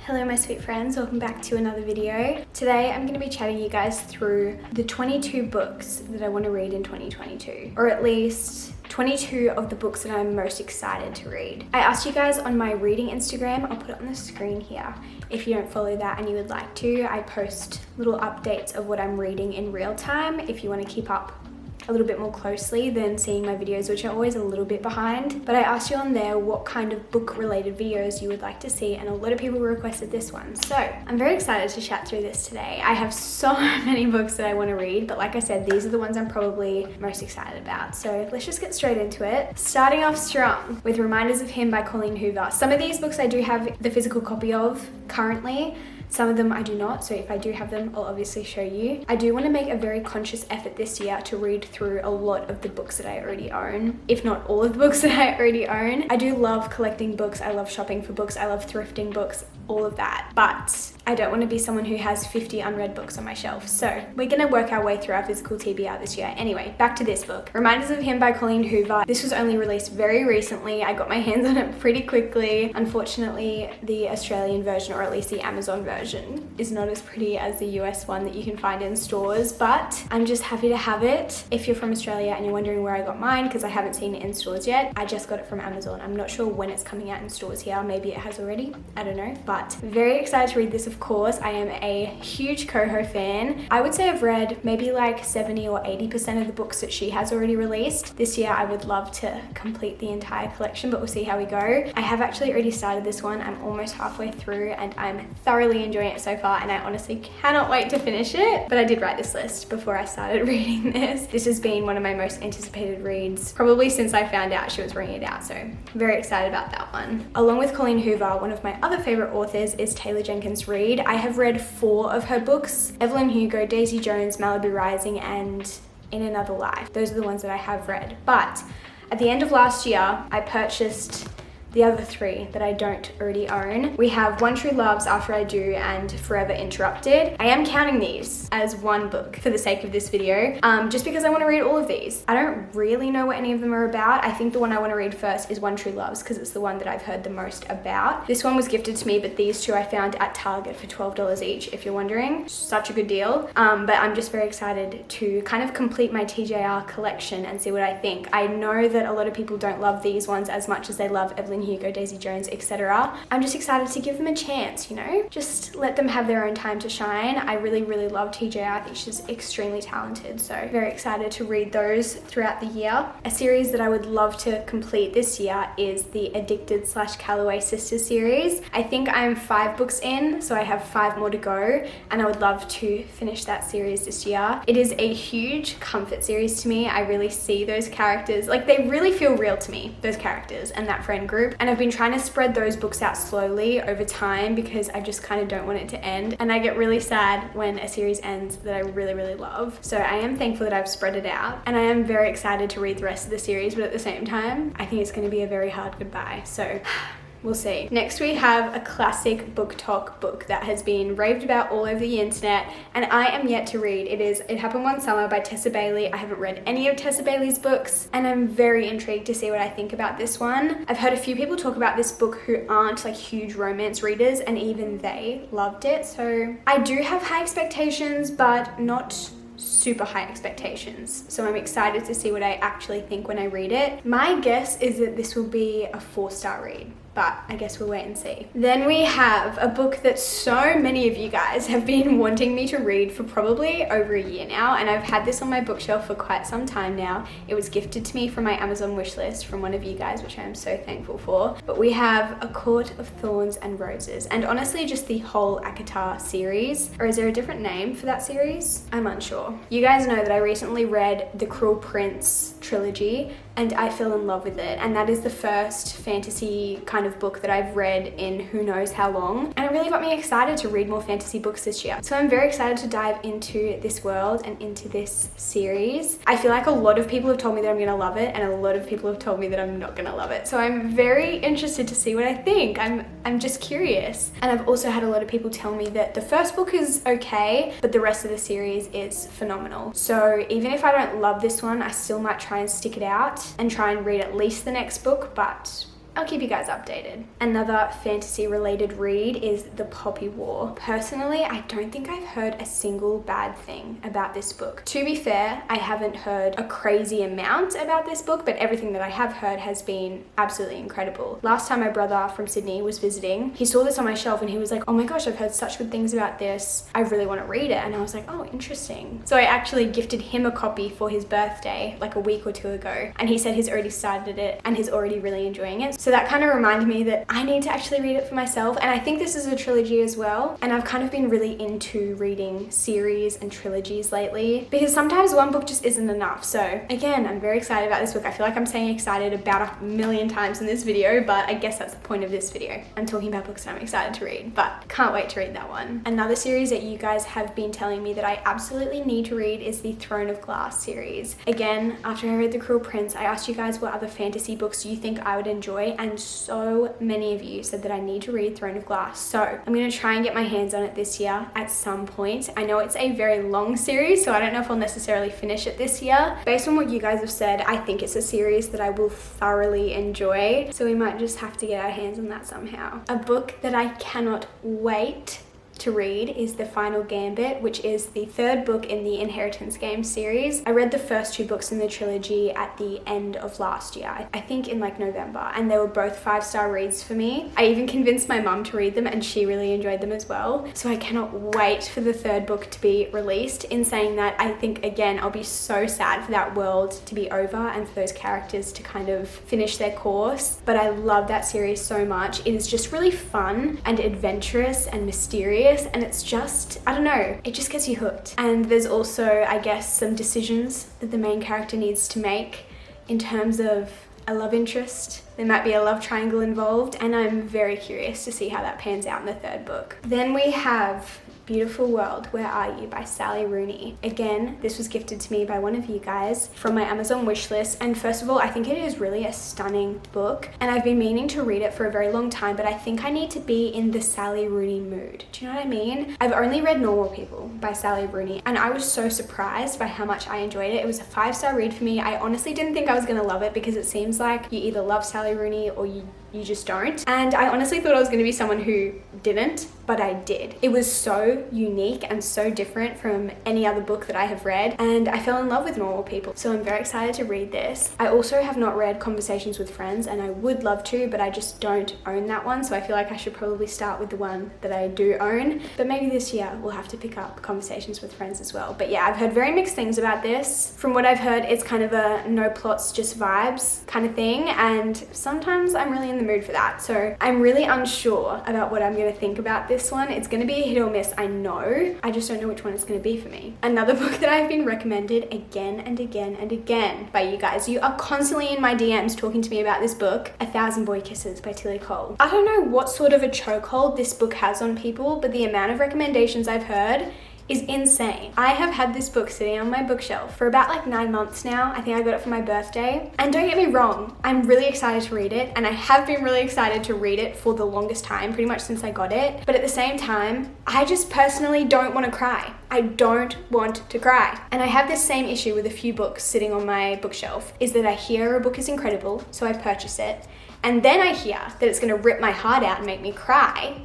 Hello my sweet friends, welcome back to another video. Today I'm going to be chatting you guys through the 22 books that I want to read in 2022, or at least 22 of the books that I'm most excited to read. I asked you guys on my reading Instagram, I'll put it on the screen here. If you don't follow that and you would like to, I post little updates of what I'm reading in real time if you want to keep up a little bit more closely than seeing my videos, which are always a little bit behind. But I asked you on there what kind of book related videos you would like to see, and a lot of people requested this one. So I'm very excited to chat through this today. I have so many books that I want to read, but like I said, these are the ones I'm probably most excited about. So let's just get straight into it. Starting off strong with Reminders of Him by Colleen Hoover. Some of these books I do have the physical copy of currently. Some of them I do not, so if I do have them, I'll obviously show you. I do want to make a very conscious effort this year to read through a lot of the books that I already own, if not all of the books that I already own. I do love collecting books, I love shopping for books, I love thrifting books, all of that. But I don't want to be someone who has 50 unread books on my shelf. So we're going to work our way through our physical TBR this year. Anyway, back to this book. Reminders of Him by Colleen Hoover. This was only released very recently. I got my hands on it pretty quickly. Unfortunately, the Australian version, or at least the Amazon version, is not as pretty as the US one that you can find in stores, but I'm just happy to have it. If you're from Australia and you're wondering where I got mine, because I haven't seen it in stores yet, I just got it from Amazon. I'm not sure when it's coming out in stores here. Maybe it has already. I don't know. But very excited to read this, of course. I am a huge Coho fan. I would say I've read maybe like 70 or 80% of the books that she has already released. This year I would love to complete the entire collection, but we'll see how we go. I have actually already started this one. I'm almost halfway through and I'm thoroughly enjoying it so far, and I honestly cannot wait to finish it. But I did write this list before I started reading this. This has been one of my most anticipated reads, probably since I found out she was bringing it out, so very excited about that one. Along with Colleen Hoover, one of my other favorite authors is Taylor Jenkins Reid. I have read 4 of her books: Evelyn Hugo, Daisy Jones, Malibu Rising, and In Another Life. Those are the ones that I have read. But at the end of last year, I purchased the other 3 that I don't already own. We have One True Loves, After I Do, and Forever Interrupted. I am counting these as one book for the sake of this video, just because I want to read all of these. I don't really know what any of them are about. I think the one I want to read first is One True Loves, because it's the one that I've heard the most about. This one was gifted to me, but these 2 I found at Target for $12 each, if you're wondering. Such a good deal. But I'm just very excited to kind of complete my TJR collection and see what I think. I know that a lot of people don't love these ones as much as they love Evelyn Hugo, Daisy Jones, etc. I'm just excited to give them a chance, you know? Just let them have their own time to shine. I really, really love TJ. I think she's extremely talented, so very excited to read those throughout the year. A series that I would love to complete this year is the Addicted / Calloway Sisters series. I think I'm 5 books in, so I have 5 more to go, and I would love to finish that series this year. It is a huge comfort series to me. I really see those characters, like they really feel real to me, those characters and that friend group. And I've been trying to spread those books out slowly over time because I just kind of don't want it to end. And I get really sad when a series ends that I really, really love. So I am thankful that I've spread it out. And I am very excited to read the rest of the series, but at the same time, I think it's going to be a very hard goodbye. So we'll see. Next we have a classic book talk book that has been raved about all over the internet, and I am yet to read. It Happened One Summer by Tessa Bailey. I haven't read any of Tessa Bailey's books, and I'm very intrigued to see what I think about this one. I've heard a few people talk about this book who aren't like huge romance readers, and even they loved it. So I do have high expectations, but not super high expectations. So I'm excited to see what I actually think when I read it. My guess is that this will be a 4-star read, but I guess we'll wait and see. Then we have a book that so many of you guys have been wanting me to read for probably over a year now, and I've had this on my bookshelf for quite some time now. It was gifted to me from my Amazon wishlist from one of you guys, which I am so thankful for. But we have A Court of Thorns and Roses, and honestly just the whole ACOTAR series. Or is there a different name for that series? I'm unsure. You guys know that I recently read the Cruel Prince trilogy, and I fell in love with it, and that is the first fantasy kind of book that I've read in who knows how long, and it really got me excited to read more fantasy books this year. So I'm very excited to dive into this world and into this series. I feel like a lot of people have told me that I'm gonna love it, and a lot of people have told me that I'm not gonna love it. So I'm very interested to see what I think. I'm just curious. And I've also had a lot of people tell me that the first book is okay, but the rest of the series is phenomenal. So even if I don't love this one, I still might try and stick it out and try and read at least the next book, but I'll keep you guys updated. Another fantasy related read is The Poppy War. Personally, I don't think I've heard a single bad thing about this book. To be fair, I haven't heard a crazy amount about this book, but everything that I have heard has been absolutely incredible. Last time my brother from Sydney was visiting, he saw this on my shelf and he was like, oh my gosh, I've heard such good things about this. I really want to read it. And I was like, oh, interesting. So I actually gifted him a copy for his birthday like a week or two ago. And he said he's already started it and he's already really enjoying it. So that kind of reminded me that I need to actually read it for myself. And I think this is a trilogy as well. And I've kind of been really into reading series and trilogies lately because sometimes one book just isn't enough. So again, I'm very excited about this book. I feel like I'm saying excited about a million times in this video, but I guess that's the point of this video. I'm talking about books that I'm excited to read, but can't wait to read that one. Another series that you guys have been telling me that I absolutely need to read is the Throne of Glass series. Again, after I read The Cruel Prince, I asked you guys what other fantasy books you think I would enjoy, and so many of you said that I need to read Throne of Glass. So I'm gonna try and get my hands on it this year at some point. I know it's a very long series, so I don't know if I'll necessarily finish it this year. Based on what you guys have said, I think it's a series that I will thoroughly enjoy, so we might just have to get our hands on that somehow. A book that I cannot wait to read is The Final Gambit, which is the third book in the Inheritance Games series. I read the first two books in the trilogy at the end of last year, I think in like November, and they were both 5-star reads for me. I even convinced my mum to read them and she really enjoyed them as well. So I cannot wait for the third book to be released. In saying that, I think again, I'll be so sad for that world to be over and for those characters to kind of finish their course. But I love that series so much. It is just really fun and adventurous and mysterious. And it's just, I don't know, it just gets you hooked. And there's also, I guess, some decisions that the main character needs to make in terms of a love interest. There might be a love triangle involved, and I'm very curious to see how that pans out in the third book. Then we have Beautiful World, Where Are You by Sally Rooney. Again, this was gifted to me by one of you guys from my Amazon wishlist, and first of all, I think it is really a stunning book, and I've been meaning to read it for a very long time, but I think I need to be in the Sally Rooney mood. Do you know what I mean? I've only read Normal People by Sally Rooney, and I was so surprised by how much I enjoyed it. It was a 5-star read for me. I honestly didn't think I was gonna love it because it seems like you either love Sally Rooney or you just don't. And I honestly thought I was going to be someone who didn't, but I did. It was so unique and so different from any other book that I have read, and I fell in love with Normal People. So I'm very excited to read this. I also have not read Conversations with Friends, and I would love to, but I just don't own that one, so I feel like I should probably start with the one that I do own. But maybe this year we'll have to pick up Conversations with Friends as well. But yeah, I've heard very mixed things about this. From what I've heard, it's kind of a no plots, just vibes kind of thing, and sometimes I'm really in the mood for that. So I'm really unsure about what I'm going to think about this one. It's going to be a hit or miss, I know. I just don't know which one it's going to be for me. Another book that I've been recommended again and again and again by you guys. You are constantly in my DMs talking to me about this book, 1,000 Boy Kisses by Tilly Cole. I don't know what sort of a chokehold this book has on people, but the amount of recommendations I've heard is insane. I have had this book sitting on my bookshelf for about like 9 months now. I think I got it for my birthday. And don't get me wrong, I'm really excited to read it, and I have been really excited to read it for the longest time, pretty much since I got it. But at the same time, I just personally don't want to cry. I don't want to cry. And I have this same issue with a few books sitting on my bookshelf, is that I hear a book is incredible, so I purchase it. And then I hear that it's gonna rip my heart out and make me cry.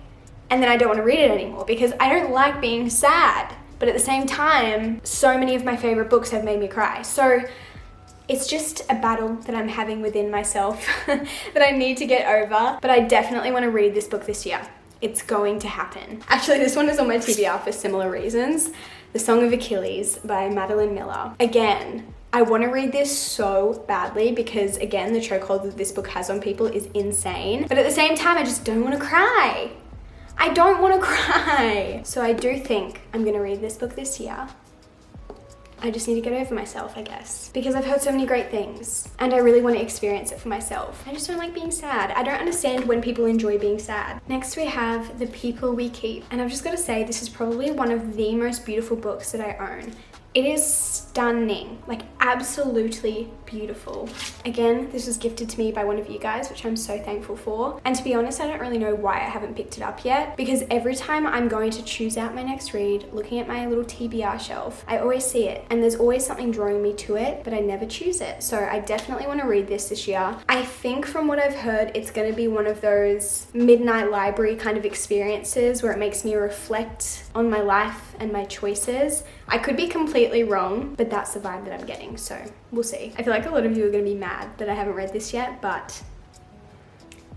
And then I don't want to read it anymore because I don't like being sad. But at the same time, so many of my favorite books have made me cry. So it's just a battle that I'm having within myself that I need to get over. But I definitely want to read this book this year. It's going to happen. Actually, this one is on my TBR for similar reasons. The Song of Achilles by Madeline Miller. Again, I want to read this so badly because, again, the chokehold that this book has on people is insane. But at the same time, I just don't want to cry. I don't want to cry. So I do think I'm going to read this book this year. I just need to get over myself, I guess, because I've heard so many great things and I really want to experience it for myself. I just don't like being sad. I don't understand when people enjoy being sad. Next we have The People We Keep, and I've just got to say this is probably one of the most beautiful books that I own. It is stunning, like absolutely beautiful. Again, this was gifted to me by one of you guys, which I'm so thankful for. And to be honest, I don't really know why I haven't picked it up yet, because every time I'm going to choose out my next read, looking at my little TBR shelf, I always see it and there's always something drawing me to it, but I never choose it. So I definitely want to read this year. I think from what I've heard, it's going to be one of those midnight library kind of experiences where it makes me reflect on my life and my choices. I could be completely wrong, but that's the vibe that I'm getting, so we'll see. I feel like a lot of you are going to be mad that I haven't read this yet, but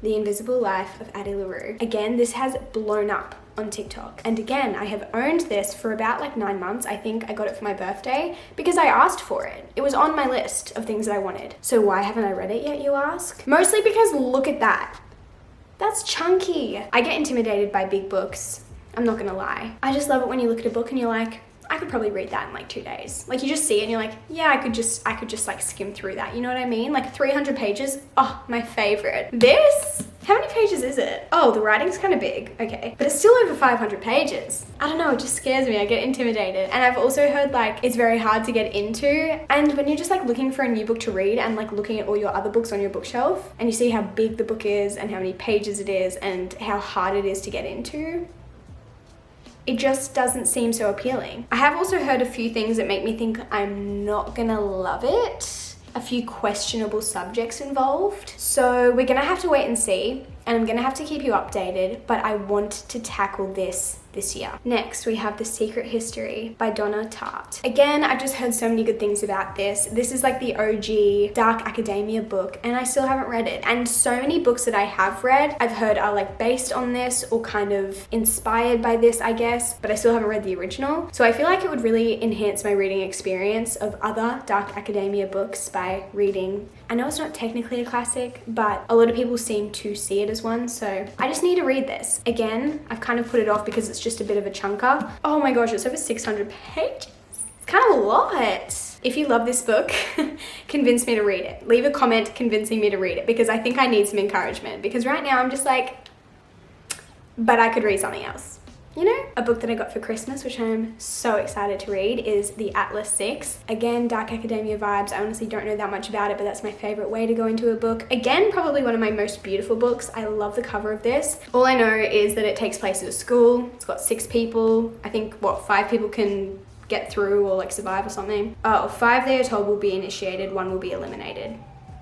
The Invisible Life of Addie LaRue. Again, this has blown up on TikTok. And again, I have owned this for about like 9 months. I think I got it for my birthday because I asked for it. It was on my list of things that I wanted. So why haven't I read it yet, you ask? Mostly because look at that. That's chunky. I get intimidated by big books. I'm not gonna lie. I just love it when you look at a book and you're like, I could probably read that in like 2 days. Like you just see it and you're like, yeah, I could just like skim through that. You know what I mean? Like 300 pages. Oh, my favorite. This, how many pages is it? Oh, the writing's kind of big. Okay. But it's still over 500 pages. I don't know. It just scares me. I get intimidated. And I've also heard like it's very hard to get into. And when you're just like looking for a new book to read and like looking at all your other books on your bookshelf and you see how big the book is and how many pages it is and how hard it is to get into, it just doesn't seem so appealing. I have also heard a few things that make me think I'm not gonna love it. A few questionable subjects involved. So we're gonna have to wait and see, and I'm gonna have to keep you updated, but I want to tackle this year. Next, we have The Secret History by Donna Tartt. Again, I've just heard so many good things about this. This is like the OG dark academia book, and I still haven't read it. And so many books that I have read, I've heard are like based on this or kind of inspired by this, I guess, but I still haven't read the original. So I feel like it would really enhance my reading experience of other dark academia books by reading. I know it's not technically a classic, but a lot of people seem to see it as one, so I just need to read this. Again, I've kind of put it off because it's just a bit of a chunker. Oh my gosh, it's over 600 pages. It's kind of a lot. If you love this book, convince me to read it. Leave a comment convincing me to read it because I think I need some encouragement, because right now I'm just like, but I could read something else. You know, a book that I got for Christmas, which I'm so excited to read, is The Atlas 6. Again, dark academia vibes. I honestly don't know that much about it, but that's my favorite way to go into a book. Again, probably one of my most beautiful books. I love the cover of this. All I know is that it takes place at a school. It's got 6 people. I think, what, 5 people can get through or like survive or something. 5 they are told will be initiated, 1 will be eliminated.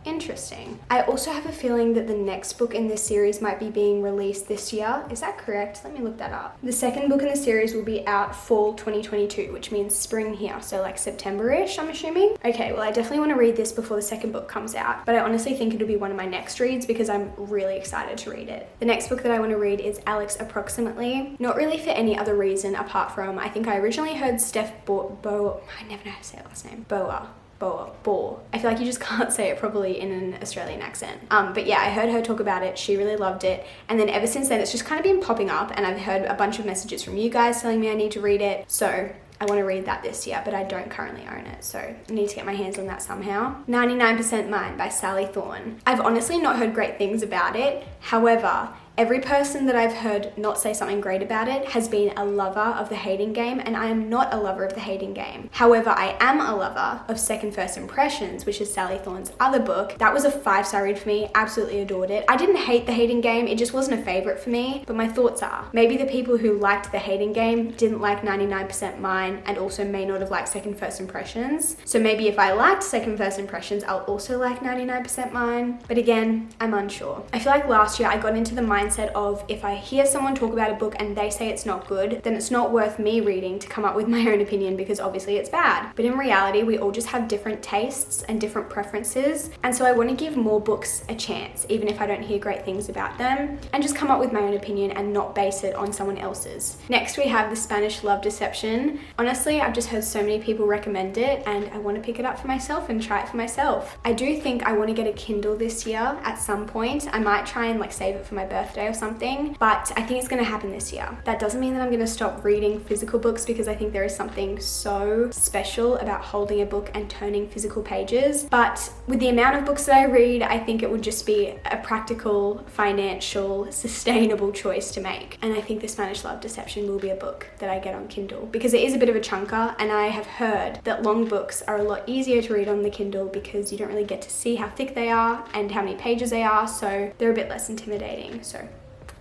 Interesting. I also have a feeling that the next book in this series might be being released this year. Is that correct? Let me look that up. The second book in the series will be out fall 2022, which means spring here. So like September-ish, I'm assuming. Okay, well, I definitely want to read this before the second book comes out, but I honestly think it'll be one of my next reads because I'm really excited to read it. The next book that I want to read is Alex Approximately. Not really for any other reason apart from, I think I originally heard Steph I never know how to say her last name. Boer. I feel like you just can't say it properly in an Australian accent. But yeah, I heard her talk about it. She really loved it. And then ever since then, it's just kind of been popping up, and I've heard a bunch of messages from you guys telling me I need to read it. So I want to read that this year, but I don't currently own it. So I need to get my hands on that somehow. 99% Mine by Sally Thorne. I've honestly not heard great things about it. However, every person that I've heard not say something great about it has been a lover of The Hating Game, and I am not a lover of The Hating Game. However, I am a lover of Second First Impressions, which is Sally Thorne's other book. That was a 5-star read for me. Absolutely adored it. I didn't hate The Hating Game. It just wasn't a favorite for me, but my thoughts are, maybe the people who liked The Hating Game didn't like 99% Mine and also may not have liked Second First Impressions. So maybe if I liked Second First Impressions, I'll also like 99% Mine. But again, I'm unsure. I feel like last year I got into the mindset of if I hear someone talk about a book and they say it's not good, then it's not worth me reading to come up with my own opinion because obviously it's bad. But in reality, we all just have different tastes and different preferences. And so I want to give more books a chance, even if I don't hear great things about them, and just come up with my own opinion and not base it on someone else's. Next, we have The Spanish Love Deception. Honestly, I've just heard so many people recommend it and I want to pick it up for myself and try it for myself. I do think I want to get a Kindle this year at some point. I might try and like save it for my birthday birthday or something, but I think it's gonna happen this year. That doesn't mean that I'm gonna stop reading physical books, because I think there is something so special about holding a book and turning physical pages. But with the amount of books that I read, I think it would just be a practical, financial, sustainable choice to make. And I think The Spanish Love Deception will be a book that I get on Kindle, because it is a bit of a chunker, and I have heard that long books are a lot easier to read on the Kindle because you don't really get to see how thick they are and how many pages they are, so they're a bit less intimidating. So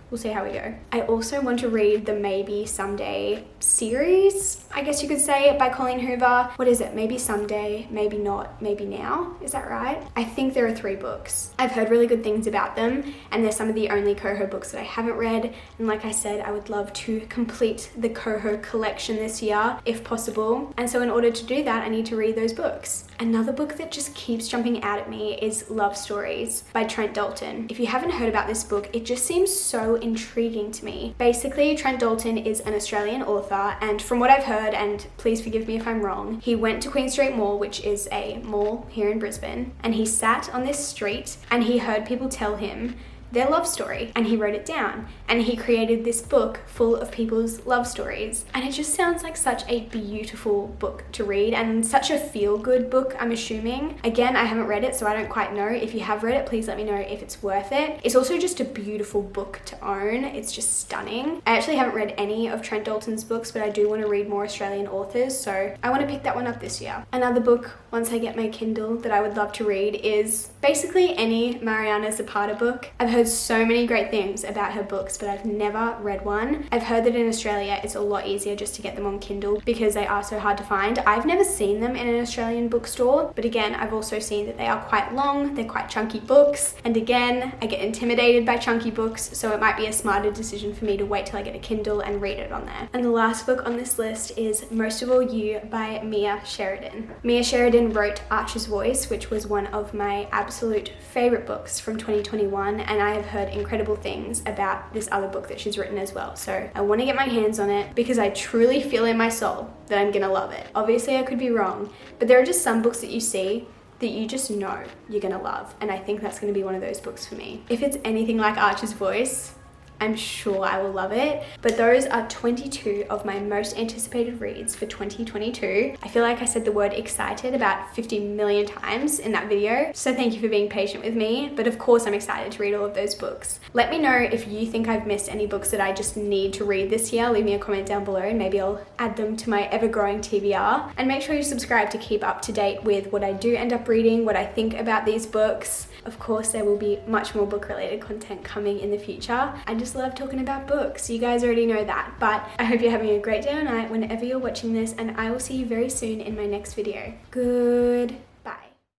we'll see how we go. I also want to read the Maybe Someday series, I guess you could say, by Colleen Hoover. What is it? Maybe Someday, Maybe Not, Maybe Now? Is that right? I think there are 3 books. I've heard really good things about them, and they're some of the only Coho books that I haven't read. And like I said, I would love to complete the Coho collection this year, if possible. And so in order to do that, I need to read those books. Another book that just keeps jumping out at me is Love Stories by Trent Dalton. If you haven't heard about this book, it just seems so intriguing to me. Basically, Trent Dalton is an Australian author, and from what I've heard, and please forgive me if I'm wrong, he went to Queen Street Mall, which is a mall here in Brisbane, and he sat on this street and he heard people tell him their love story, and he wrote it down, and he created this book full of people's love stories. And it just sounds like such a beautiful book to read, and such a feel-good book, I'm assuming. Again, I haven't read it, so I don't quite know. If you have read it, please let me know if it's worth it. It's also just a beautiful book to own. It's just stunning. I actually haven't read any of Trent Dalton's books, but I do want to read more Australian authors, so I want to pick that one up this year. Another book, once I get my Kindle, that I would love to read is basically any Mariana Zapata book. I've heard so many great things about her books, but I've never read one. I've heard that in Australia it's a lot easier just to get them on Kindle because they are so hard to find. I've never seen them in an Australian bookstore, but again, I've also seen that they are quite long, they're quite chunky books, and again, I get intimidated by chunky books, so it might be a smarter decision for me to wait till I get a Kindle and read it on there. And the last book on this list is Most of All You by Mia Sheridan. Mia Sheridan wrote Archer's Voice, which was one of my absolute favorite books from 2021, and I have heard incredible things about this other book that she's written as well. So I want to get my hands on it because I truly feel in my soul that I'm gonna love it. Obviously I could be wrong, but there are just some books that you see that you just know you're gonna love, and I think that's gonna be one of those books for me. If it's anything like Archer's Voice, I'm sure I will love it. But those are 22 of my most anticipated reads for 2022. I feel like I said the word excited about 50 million times in that video, so thank you for being patient with me. But of course I'm excited to read all of those books. Let me know if you think I've missed any books that I just need to read this year. Leave me a comment down below and maybe I'll add them to my ever-growing TBR. And make sure you subscribe to keep up to date with what I do end up reading, what I think about these books. Of course, there will be much more book-related content coming in the future. I just love talking about books. You guys already know that. But I hope you're having a great day or night whenever you're watching this, and I will see you very soon in my next video. Good